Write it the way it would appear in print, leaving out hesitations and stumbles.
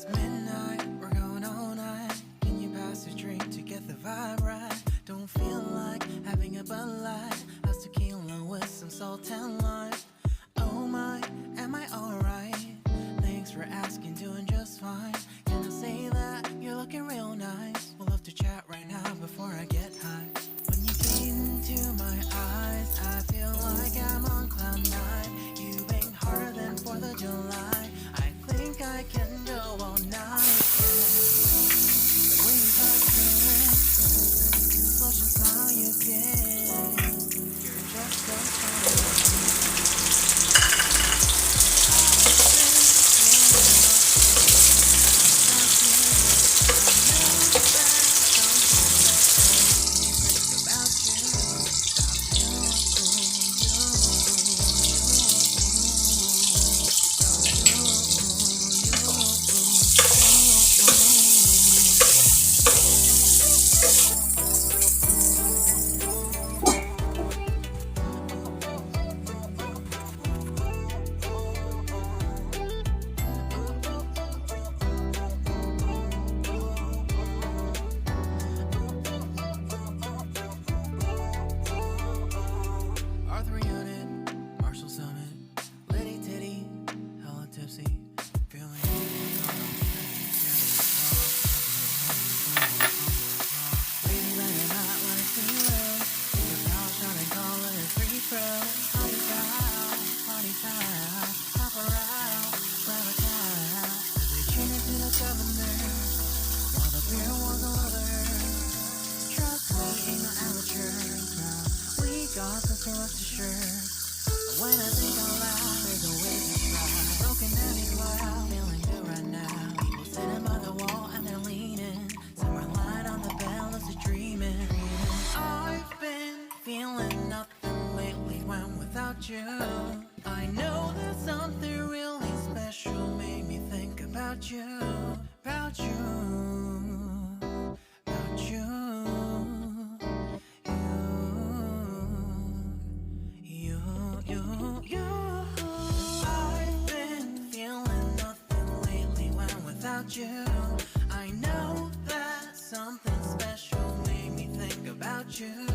It's midnight, we're going all night. Can you pass a drink to get the vibe right? Don't feel like having a Bud Light. How's tequila with some salt and lime? Oh my, am I alright? Thanks for asking, doing just fine. Can I say that you're looking real nice? We'll have to chat right now before I get high. When you gaze into my eyes, I feel like I'm on cloud nine. You bang harder than 4th of July. I think I can go all night, yeah. The way you touch me, flush and smile you give. You're just so strong. When I think out loud, there's a way to try. Broken and he's wild, feeling good right now. People sitting by the wall and they're leaning. Somewhere lying on the bed, lucid dreaming. I've been feeling nothing lately when without you. I know that something really special made me think about you, about you, about you. I've been feeling nothing lately when without you. I know that something special made me think about you.